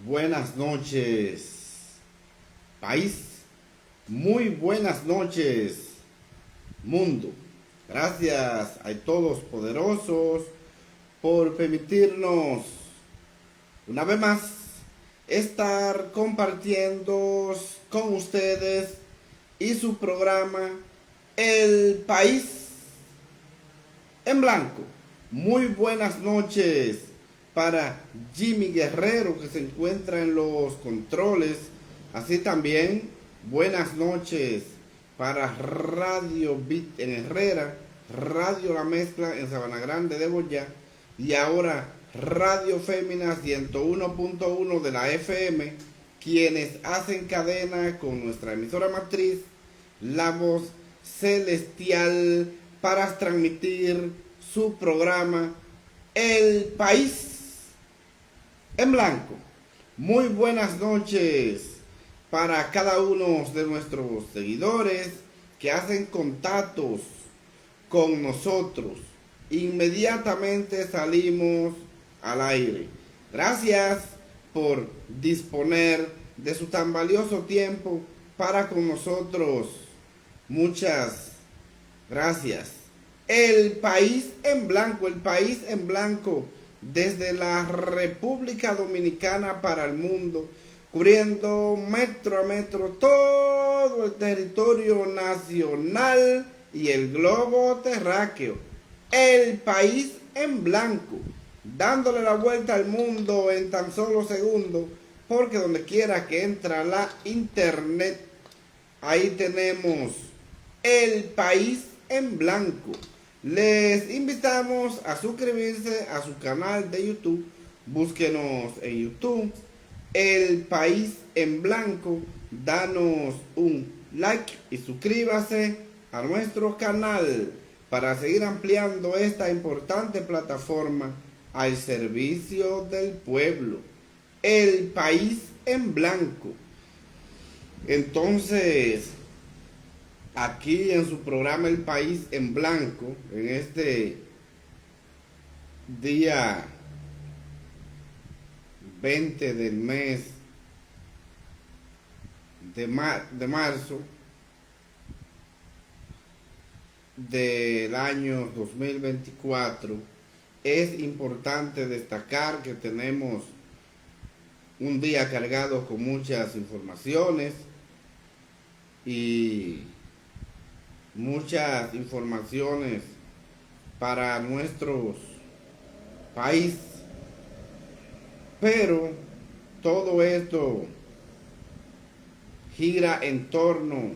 buenas noches, país. Muy buenas noches, mundo. Gracias a todos poderosos por permitirnos una vez más estar compartiendo con ustedes y su programa El País en Blanco. Muy buenas noches para Jimmy Guerrero, que se encuentra en los controles. Así también buenas noches para Radio Beat en Herrera, Radio La Mezcla en Sabana Grande de Boyá y ahora Radio Fémina 101.1 de la FM, quienes hacen cadena con nuestra emisora matriz, La Voz Celestial, para transmitir su programa El País en Blanco. Muy buenas noches para cada uno de nuestros seguidores que hacen contactos con nosotros. Inmediatamente salimos al aire. Gracias por disponer de su tan valioso tiempo para con nosotros. Muchas gracias. El País en Blanco, el País en Blanco, desde la República Dominicana para el mundo, cubriendo metro a metro todo el territorio nacional y el globo terráqueo. El País en Blanco, dándole la vuelta al mundo en tan solo segundos, porque donde quiera que entra la internet, ahí tenemos El País en Blanco. Les invitamos a suscribirse a su canal de YouTube. Búsquenos en YouTube, El País en Blanco. Danos un like y suscríbase a nuestro canal para seguir ampliando esta importante plataforma al servicio del pueblo. El País en Blanco. Entonces, aquí en su programa El País en Blanco, en este día 20 del mes de marzo del año 2024, es importante destacar que tenemos un día cargado con muchas informaciones y muchas informaciones para nuestros país, pero todo esto gira en torno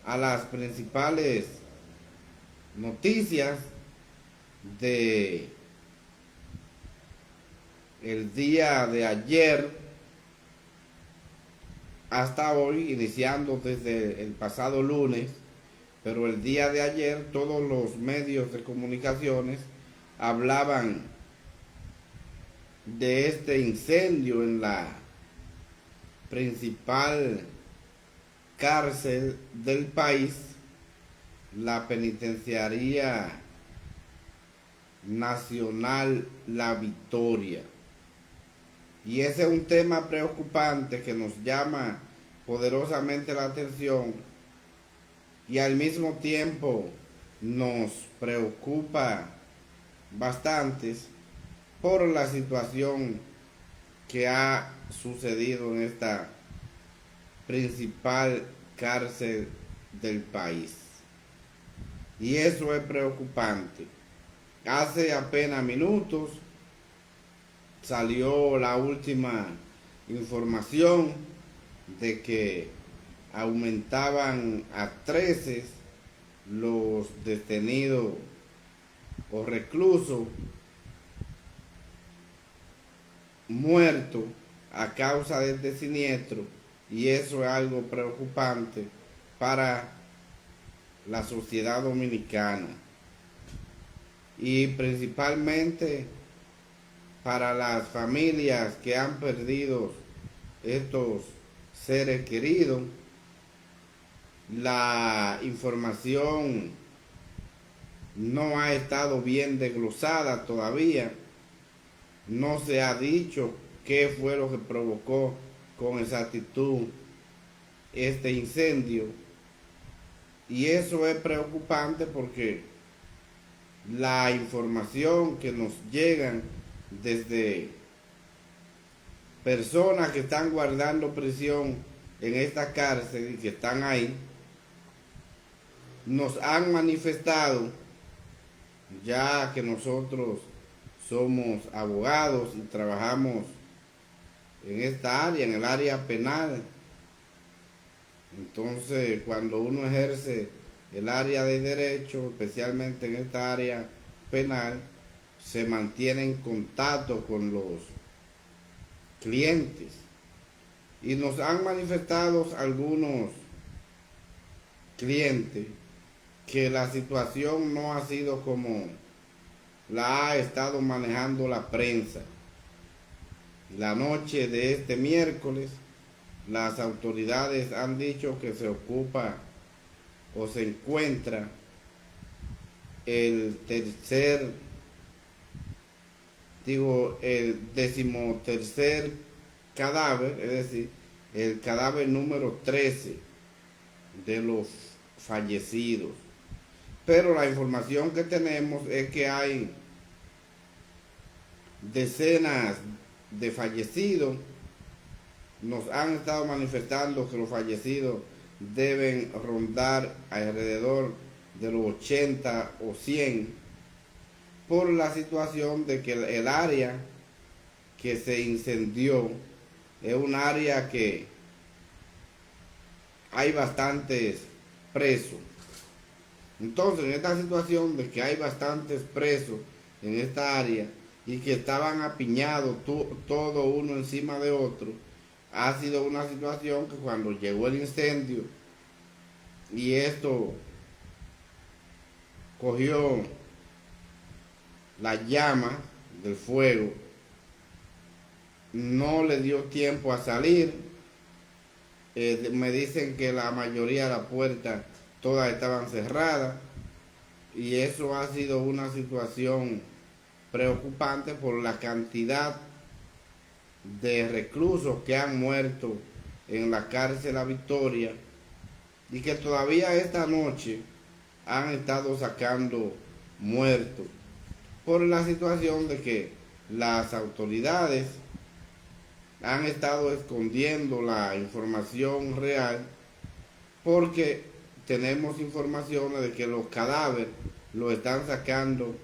a las principales noticias de el día de ayer hasta hoy, iniciando desde el pasado lunes. Pero el día de ayer todos los medios de comunicaciones hablaban de este incendio en la principal cárcel del país, la Penitenciaría Nacional La Victoria. Y ese es un tema preocupante que nos llama poderosamente la atención y al mismo tiempo nos preocupa bastante por la situación que ha sucedido en esta principal cárcel del país. Y eso es preocupante. Hace apenas minutos salió la última información de que aumentaban a 13 los detenidos o reclusos muertos a causa de este siniestro, y eso es algo preocupante para la sociedad dominicana y principalmente para las familias que han perdido estos seres queridos. La información no ha estado bien desglosada todavía. No se ha dicho qué fue lo que provocó con exactitud este incendio. Y eso es preocupante porque la información que nos llegan desde personas que están guardando prisión en esta cárcel y que están ahí, nos han manifestado, ya que nosotros somos abogados y trabajamos en esta área, en el área penal. Entonces, cuando uno ejerce el área de derecho, especialmente en esta área penal, se mantiene en contacto con los clientes. Y nos han manifestado algunos clientes que la situación no ha sido como la ha estado manejando la prensa. La noche de este miércoles, las autoridades han dicho que se ocupa o se encuentra el 13º cadáver, es decir, el cadáver número 13 de los fallecidos. Pero la información que tenemos es que hay decenas de fallecidos. Nos han estado manifestando que los fallecidos deben rondar alrededor de los 80 o 100 por la situación de que el área que se incendió es un área que hay bastantes presos. Entonces, en esta situación de que hay bastantes presos en esta área y que estaban apiñados todo uno encima de otro, ha sido una situación que cuando llegó el incendio y esto cogió la llama del fuego, no le dio tiempo a salir. Me dicen que la mayoría de las puertas todas estaban cerradas y eso ha sido una situación preocupante por la cantidad de reclusos que han muerto en la cárcel La Victoria y que todavía esta noche han estado sacando muertos por la situación de que las autoridades han estado escondiendo la información real, porque tenemos informaciones de que los cadáveres los están sacando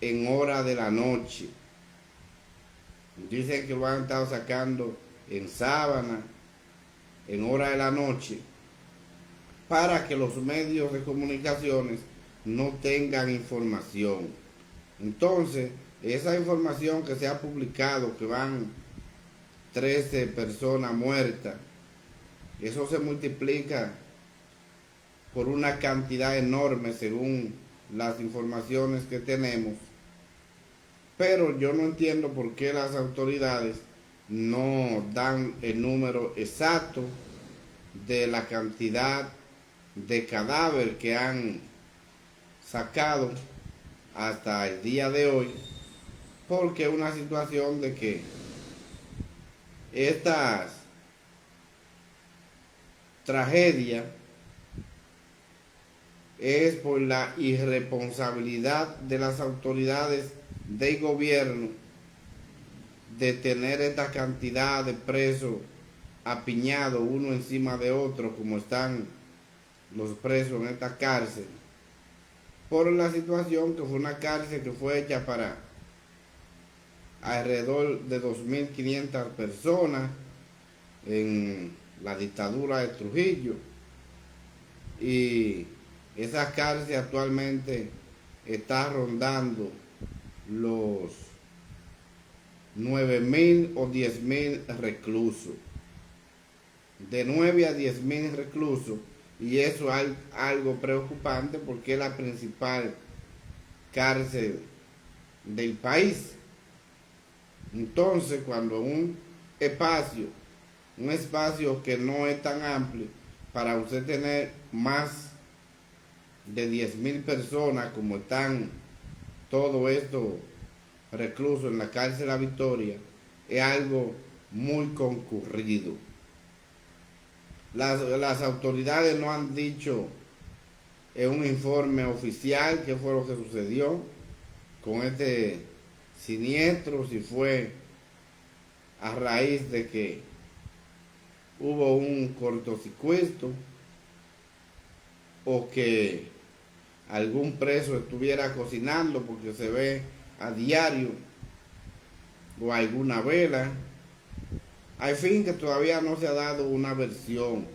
en hora de la noche. Dicen que lo han estado sacando en sábana, en hora de la noche, para que los medios de comunicaciones no tengan información. Entonces, esa información que se ha publicado, que van 13 personas muertas, eso se multiplica por una cantidad enorme según las informaciones que tenemos. Pero yo no entiendo por qué las autoridades no dan el número exacto de la cantidad de cadáveres que han sacado hasta el día de hoy, porque es una situación de que estas tragedias es por la irresponsabilidad de las autoridades del gobierno de tener esta cantidad de presos apiñados uno encima de otro, como están los presos en esta cárcel, por la situación que fue una cárcel que fue hecha para alrededor de 2.500 personas en la dictadura de Trujillo, y esa cárcel actualmente está rondando los 9.000 o 10.000 reclusos, de 9 a 10.000 reclusos, y eso es algo preocupante porque es la principal cárcel del país. Entonces, cuando un espacio que no es tan amplio para usted tener más de 10.000 personas como están todos estos reclusos en la cárcel La Victoria, es algo muy concurrido. Las autoridades no han dicho en un informe oficial qué fue lo que sucedió con este siniestro, si fue a raíz de que hubo un cortocircuito o que algún preso estuviera cocinando, porque se ve a diario, o alguna vela. Al fin, que todavía no se ha dado una versión.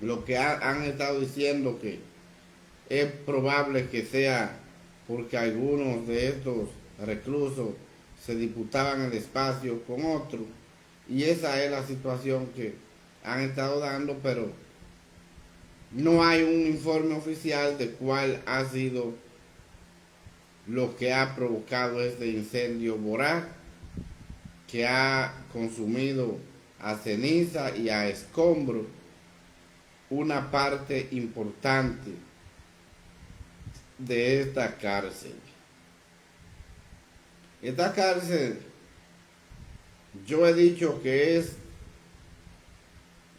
Lo que han estado diciendo que es probable que sea porque algunos de estos reclusos se disputaban el espacio con otros, y esa es la situación que han estado dando, pero no hay un informe oficial de cuál ha sido lo que ha provocado este incendio voraz, que ha consumido a ceniza y a escombro una parte importante de esta cárcel. Esta cárcel, yo he dicho que es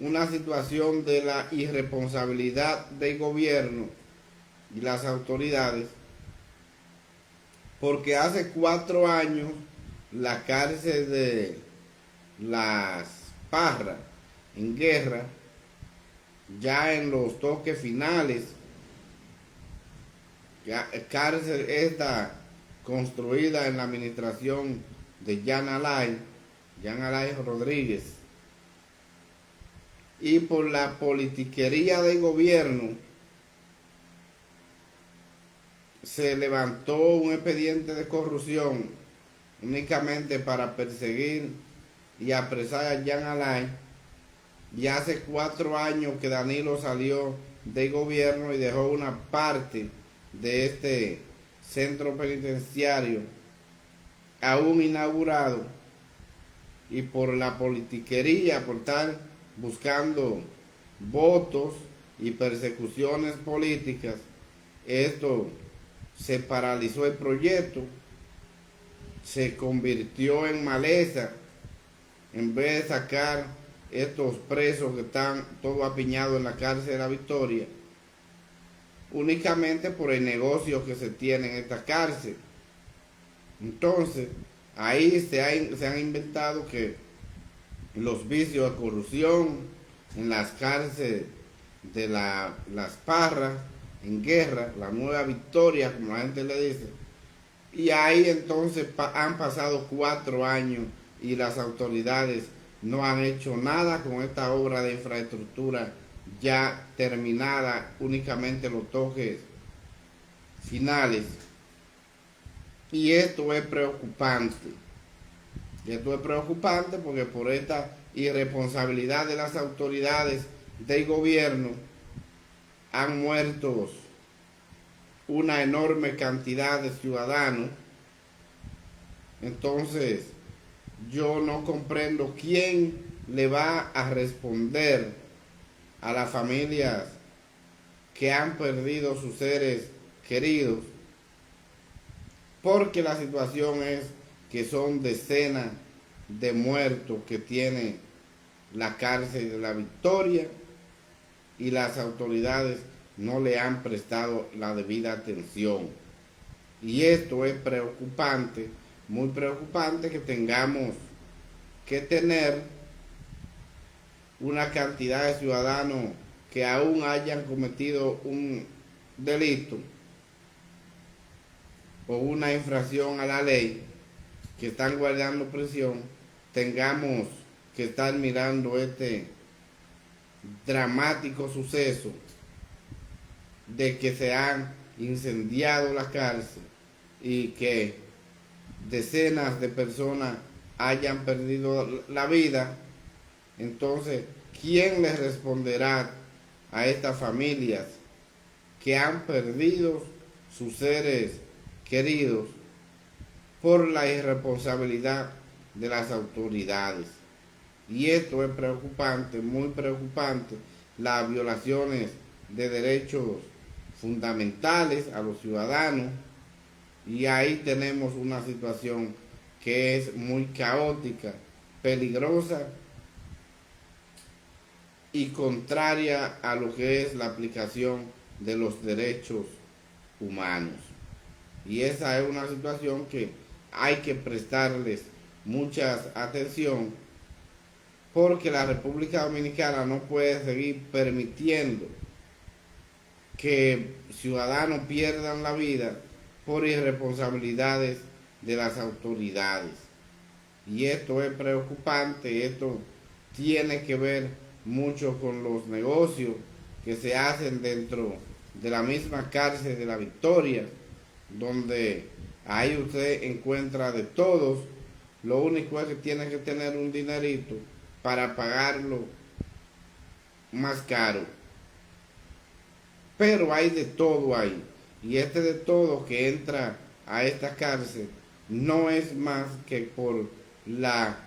una situación de la irresponsabilidad del gobierno y las autoridades, porque hace 4 años la cárcel de Las Parras, en Guerra, ya en los toques finales, cárcel esta construida en la administración de Jean Alain Rodríguez, y por la politiquería del gobierno se levantó un expediente de corrupción únicamente para perseguir y apresar a Jean Alain, y hace 4 años que Danilo salió del gobierno y dejó una parte de este centro penitenciario aún inaugurado, y por la politiquería, por estar buscando votos y persecuciones políticas, esto se paralizó el proyecto, se convirtió en maleza. En vez de sacar estos presos que están todos apiñados en la cárcel de La Victoria, únicamente por el negocio que se tiene en esta cárcel. Entonces, ahí se han inventado que los vicios de corrupción en las cárceles de Las Parras, en Guerra, la Nueva Victoria, como la gente le dice, y ahí entonces han pasado 4 años y las autoridades no han hecho nada con esta obra de infraestructura ya terminada, únicamente los toques finales. Y esto es preocupante. Esto es preocupante porque por esta irresponsabilidad de las autoridades del gobierno han muerto una enorme cantidad de ciudadanos. Entonces, yo no comprendo quién le va a responder a las familias que han perdido sus seres queridos, porque la situación es que son decenas de muertos que tiene la cárcel de La Victoria, y las autoridades no le han prestado la debida atención. Y esto es preocupante, muy preocupante, que tengamos que tener una cantidad de ciudadanos que aún hayan cometido un delito o una infracción a la ley, que están guardando prisión, tengamos que estar mirando este dramático suceso de que se han incendiado la cárcel y que decenas de personas hayan perdido la vida. Entonces, ¿quién les responderá a estas familias que han perdido sus seres queridos por la irresponsabilidad de las autoridades? Y esto es preocupante, muy preocupante, las violaciones de derechos fundamentales a los ciudadanos, y ahí tenemos una situación que es muy caótica, peligrosa y contraria a lo que es la aplicación de los derechos humanos. Y esa es una situación que hay que prestarles mucha atención, porque la República Dominicana no puede seguir permitiendo que ciudadanos pierdan la vida por irresponsabilidades de las autoridades. Y esto es preocupante, esto tiene que ver mucho con los negocios que se hacen dentro de la misma cárcel de La Victoria, donde ahí usted encuentra de todos. Lo único es que tiene que tener un dinerito para pagarlo más caro. Pero hay de todo ahí. Y este de todo que entra a esta cárcel no es más que por la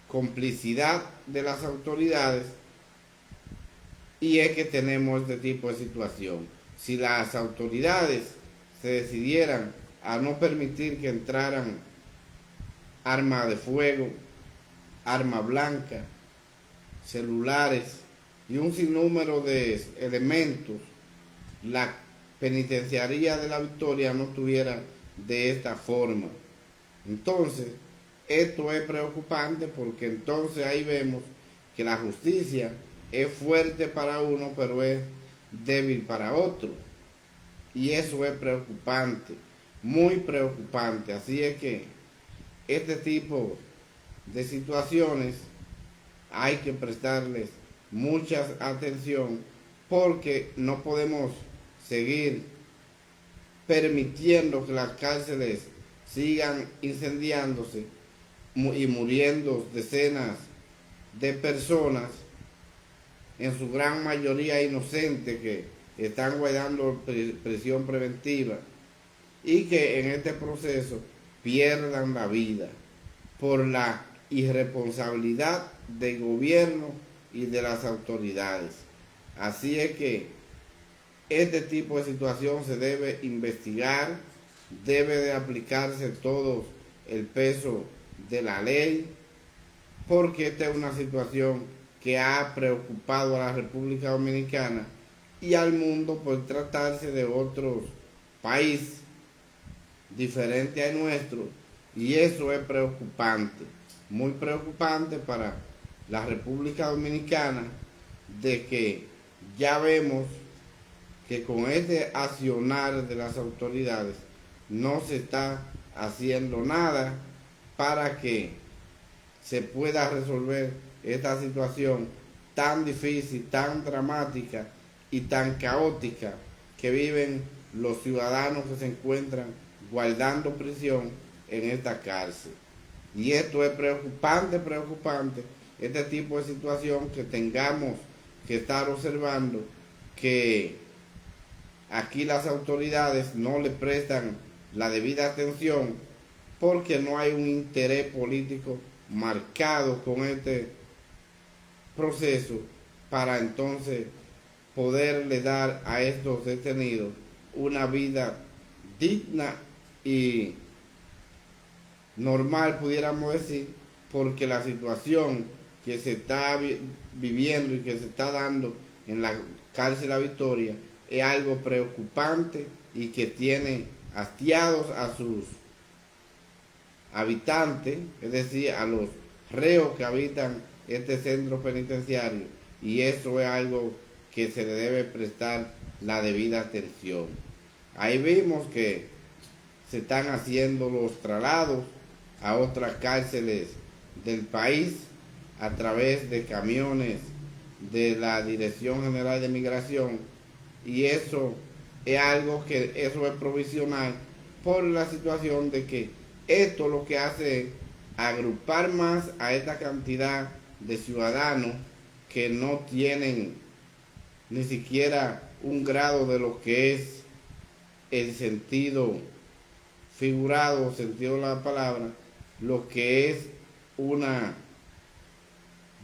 complicidad de las autoridades, y es que tenemos este tipo de situación. Si las autoridades se decidieran a no permitir que entraran armas de fuego, arma blanca, celulares y un sinnúmero de elementos, la penitenciaría de La Victoria no estuviera de esta forma. Entonces, esto es preocupante, porque entonces ahí vemos que la justicia es fuerte para uno, pero es débil para otro. Y eso es preocupante, muy preocupante. Así es que este tipo de situaciones hay que prestarles mucha atención, porque no podemos seguir permitiendo que las cárceles sigan incendiándose y muriendo decenas de personas, en su gran mayoría inocentes, que están guardando prisión preventiva, y que en este proceso pierdan la vida por la irresponsabilidad del gobierno y de las autoridades. Así es que este tipo de situación se debe investigar, debe de aplicarse todo el peso de la ley, porque esta es una situación que ha preocupado a la República Dominicana y al mundo, por tratarse de otros países diferentes a nuestro, y eso es preocupante, muy preocupante para la República Dominicana, de que ya vemos que con este accionar de las autoridades no se está haciendo nada para que se pueda resolver esta situación tan difícil, tan dramática y tan caótica que viven los ciudadanos que se encuentran guardando prisión en esta cárcel. Y esto es preocupante, este tipo de situación, que tengamos que estar observando que aquí las autoridades no le prestan la debida atención, porque no hay un interés político marcado con este proceso, para entonces poderle dar a estos detenidos una vida digna y normal, pudiéramos decir, porque la situación que se está viviendo y que se está dando en la cárcel La Victoria es algo preocupante, y que tiene hastiados a sus habitantes, es decir, a los reos que habitan este centro penitenciario, y eso es algo que se le debe prestar la debida atención. Ahí vimos que se están haciendo los traslados a otras cárceles del país a través de camiones de la Dirección General de Migración, y eso es algo que eso es provisional, por la situación de que esto lo que hace es agrupar más a esta cantidad de ciudadanos que no tienen ni siquiera un grado de lo que es el sentido figurado o sentido de la palabra, lo que es una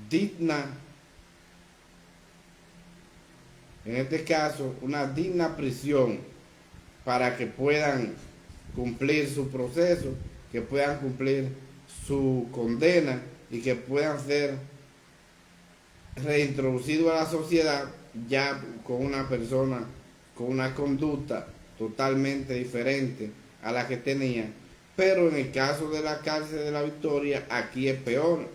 digna, en este caso, una digna prisión, para que puedan cumplir su proceso, que puedan cumplir su condena y que puedan ser reintroducidos a la sociedad ya con una persona con una conducta totalmente diferente a la que tenía. Pero en el caso de la cárcel de la Victoria, aquí es peor,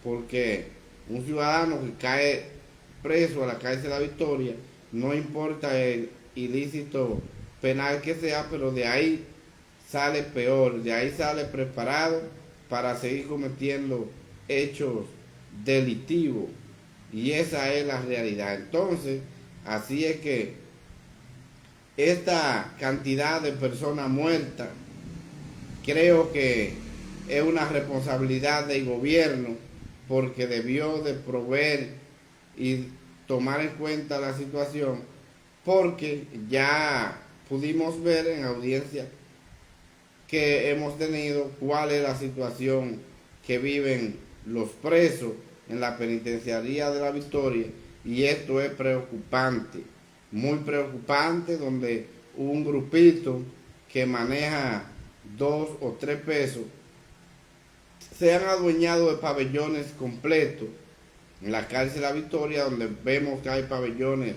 porque un ciudadano que cae preso a la cárcel de la Victoria, no importa el ilícito penal que sea, pero de ahí sale peor, de ahí sale preparado para seguir cometiendo hechos delictivos. Y esa es la realidad. Entonces, así es que esta cantidad de personas muertas, creo que es una responsabilidad del gobierno, porque debió de proveer y tomar en cuenta la situación, porque ya pudimos ver en audiencia que hemos tenido cuál es la situación que viven los presos en la penitenciaría de la Victoria, y esto es preocupante, muy preocupante, donde un grupito que maneja 2 o 3 pesos se han adueñado de pabellones completos en la cárcel de la Victoria, donde vemos que hay pabellones,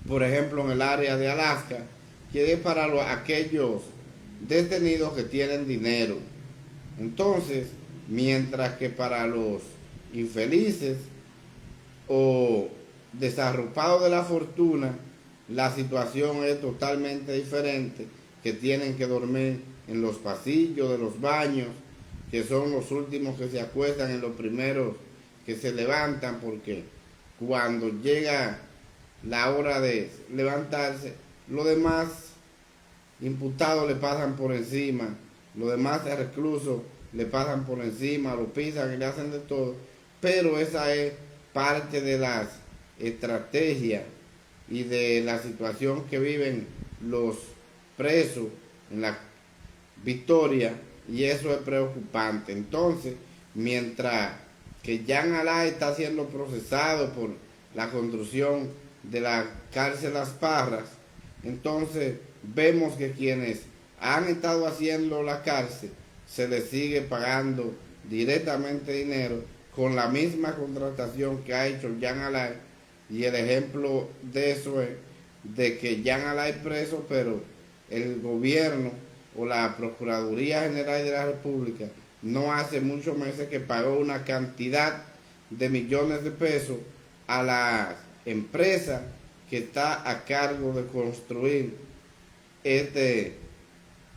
por ejemplo, en el área de Alaska, que es para aquellos detenidos que tienen dinero. Entonces, mientras que para los infelices o desarropados de la fortuna, la situación es totalmente diferente, que tienen que dormir en los pasillos de los baños, que son los últimos que se acuestan, en los primeros que se levantan, porque cuando llega la hora de levantarse, los demás imputados le pasan por encima, los demás reclusos le pasan por encima, lo pisan y le hacen de todo. Pero esa es parte de las estrategias y de la situación que viven los presos en la Victoria, y eso es preocupante. Entonces, mientras que Jean Alain está siendo procesado por la construcción de la cárcel Las Parras, entonces vemos que quienes han estado haciendo la cárcel se les sigue pagando directamente dinero con la misma contratación que ha hecho Jean Alain, y el ejemplo de eso es de que Jean Alain es preso, pero el gobierno o la Procuraduría General de la República no hace muchos meses que pagó una cantidad de millones de pesos a la empresa que está a cargo de construir este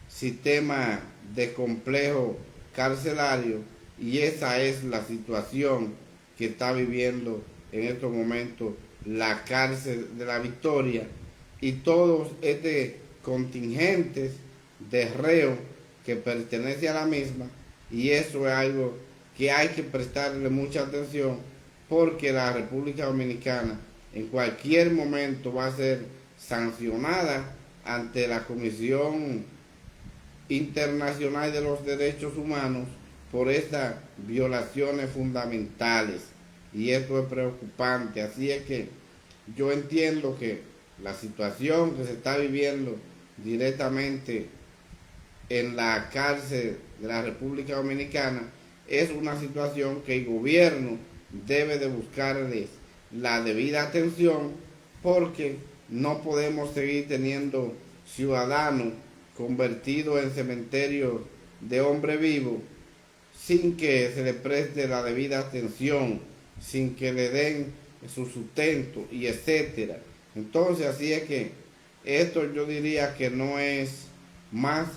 sistema de complejo carcelario, y esa es la situación que está viviendo en estos momentos la cárcel de la Victoria y todos estos contingentes de reos que pertenece a la misma. Y eso es algo que hay que prestarle mucha atención, porque la República Dominicana en cualquier momento va a ser sancionada ante la Comisión Internacional de los Derechos Humanos por estas violaciones fundamentales, y esto es preocupante. Así es que yo entiendo que la situación que se está viviendo directamente en la cárcel de la República Dominicana es una situación que el gobierno debe de buscarles la debida atención, porque no podemos seguir teniendo ciudadanos convertidos en cementerios de hombre vivo sin que se le preste la debida atención, sin que le den su sustento y etcétera. Entonces, así es que esto yo diría que no es más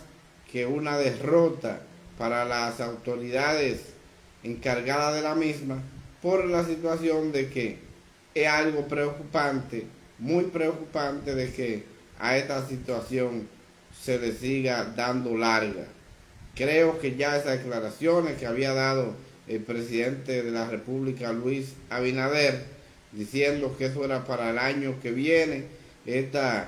que una derrota para las autoridades encargadas de la misma, por la situación de que es algo preocupante, muy preocupante, de que a esta situación se le siga dando larga. Creo que ya esas declaraciones que había dado el presidente de la República, Luis Abinader, diciendo que eso era para el año que viene, estas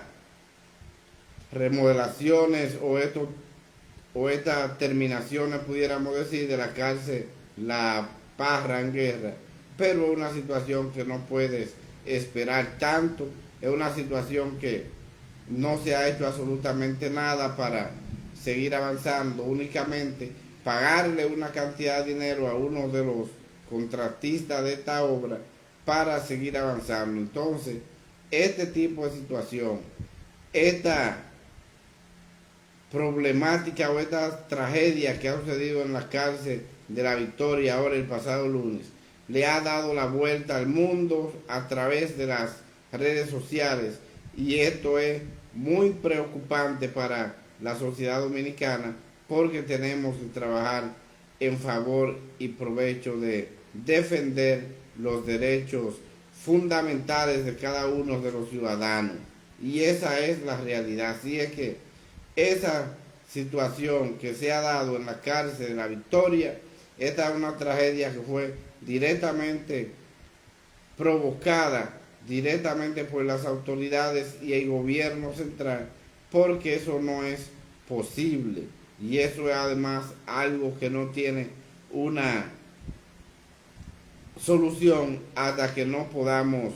remodelaciones o estas terminaciones, pudiéramos decir, de la cárcel La Parra en Guerra, pero es una situación que no puedes esperar tanto, es una situación que no se ha hecho absolutamente nada para seguir avanzando, únicamente pagarle una cantidad de dinero a uno de los contratistas de esta obra para seguir avanzando. Entonces, este tipo de situación, esta problemática o esta tragedia que ha sucedido en la cárcel de La Victoria ahora el pasado lunes, le ha dado la vuelta al mundo a través de las redes sociales, y esto es muy preocupante para la sociedad dominicana, porque tenemos que trabajar en favor y provecho de defender los derechos fundamentales de cada uno de los ciudadanos, y esa es la realidad. Así es que esa situación que se ha dado en la cárcel de La Victoria, esta es una tragedia que fue directamente provocada directamente por las autoridades y el gobierno central, porque eso no es posible, y eso es además algo que no tiene una solución hasta que no podamos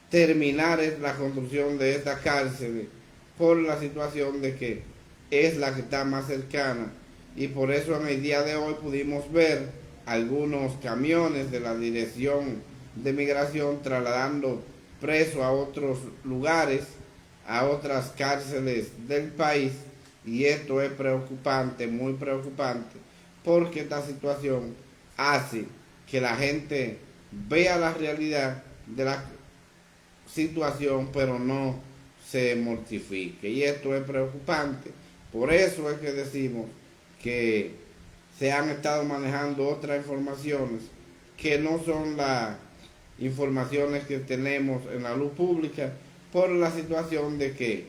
terminar la construcción de esta cárcel, por la situación de que es la que está más cercana. Y por eso en el día de hoy pudimos ver algunos camiones de la Dirección de Migración trasladando presos a otros lugares, a otras cárceles del país, y esto es preocupante, muy preocupante, porque esta situación hace que la gente vea la realidad de la situación, pero no se mortifique, y esto es preocupante. Por eso es que decimos que se han estado manejando otras informaciones que no son las informaciones que tenemos en la luz pública, por la situación de que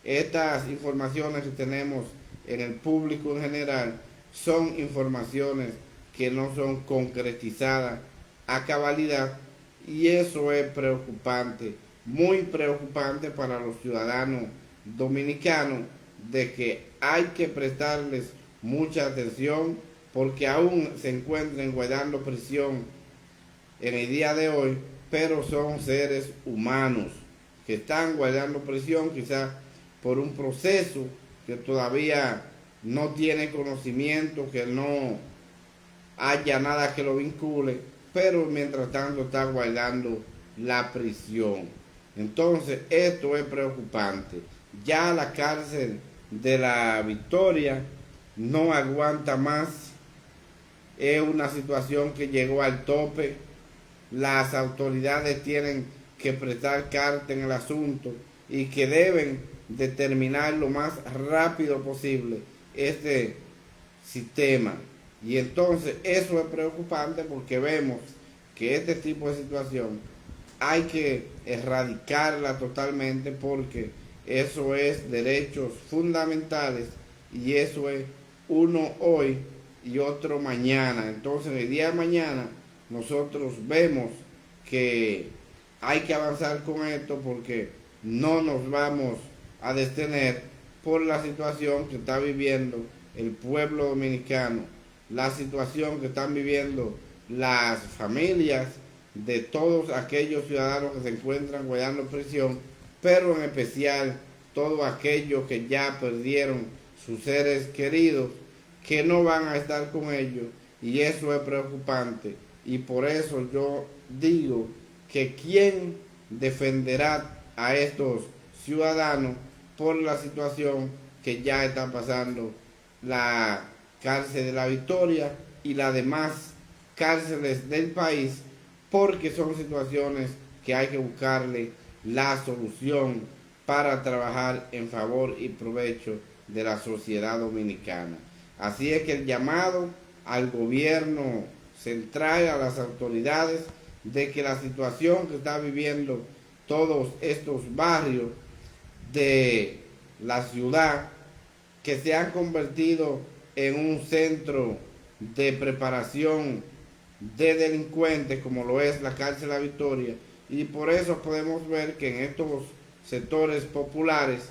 estas informaciones que tenemos en el público en general son informaciones que no son concretizadas a cabalidad, y eso es preocupante, muy preocupante para los ciudadanos dominicanos, de que hay que prestarles mucha atención, porque aún se encuentran guardando prisión en el día de hoy, pero son seres humanos que están guardando prisión, quizás por un proceso que todavía no tiene conocimiento, que no haya nada que lo vincule, pero mientras tanto está guardando la prisión. Entonces esto es preocupante. Ya la cárcel de La Victoria no aguanta más, es una situación que llegó al tope. Las autoridades tienen que prestar carta en el asunto, y que deben determinar lo más rápido posible este sistema. Y entonces eso es preocupante, porque vemos que este tipo de situación hay que erradicarla totalmente, porque eso es derechos fundamentales, y eso es uno hoy y otro mañana. Entonces el día de mañana nosotros vemos que hay que avanzar con esto, porque no nos vamos a detener por la situación que está viviendo el pueblo dominicano, la situación que están viviendo las familias de todos aquellos ciudadanos que se encuentran guardando prisión, pero en especial todos aquellos que ya perdieron sus seres queridos, que no van a estar con ellos, y eso es preocupante. Y por eso yo digo que quién defenderá a estos ciudadanos por la situación que ya está pasando la cárcel de La Victoria y las demás cárceles del país, porque son situaciones que hay que buscarle la solución para trabajar en favor y provecho de la sociedad dominicana. Así es que el llamado al gobierno central, a las autoridades, de que la situación que está viviendo todos estos barrios de la ciudad, que se han convertido en un centro de preparación de delincuentes, como lo es la cárcel La Victoria, y por eso podemos ver que en estos sectores populares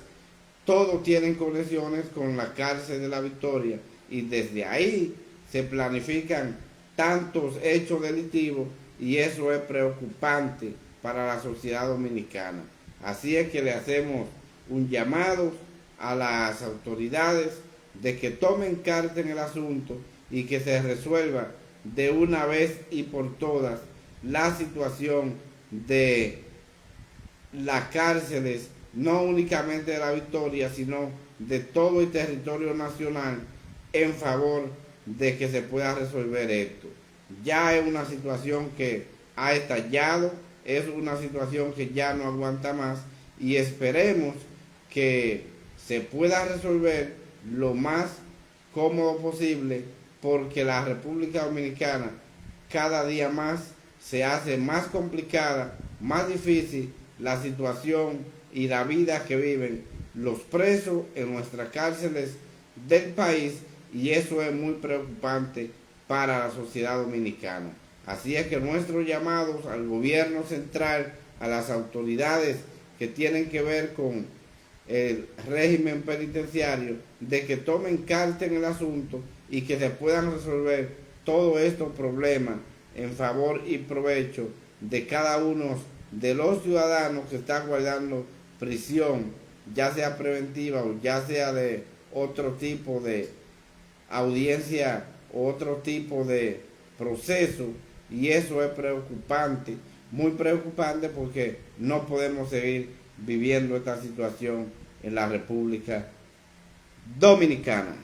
todos tienen conexiones con la cárcel de La Victoria, y desde ahí se planifican tantos hechos delictivos, y eso es preocupante para la sociedad dominicana. Así es que le hacemos un llamado a las autoridades de que tomen carta en el asunto y que se resuelva de una vez y por todas la situación de las cárceles, no únicamente de La Victoria, sino de todo el territorio nacional, en favor de que se pueda resolver esto. Ya es una situación que ha estallado, es una situación que ya no aguanta más y esperemos que se pueda resolver lo más cómodo posible, porque la República Dominicana cada día más se hace más complicada, más difícil la situación y la vida que viven los presos en nuestras cárceles del país, y eso es muy preocupante para la sociedad dominicana. Así es que nuestros llamados al gobierno central, a las autoridades que tienen que ver con el régimen penitenciario, de que tomen carta en el asunto y que se puedan resolver todos estos problemas en favor y provecho de cada uno de los ciudadanos que están guardando prisión, ya sea preventiva o ya sea de otro tipo de audiencia o otro tipo de proceso. Y eso es preocupante, muy preocupante, porque no podemos seguir viviendo esta situación en la República Dominicana.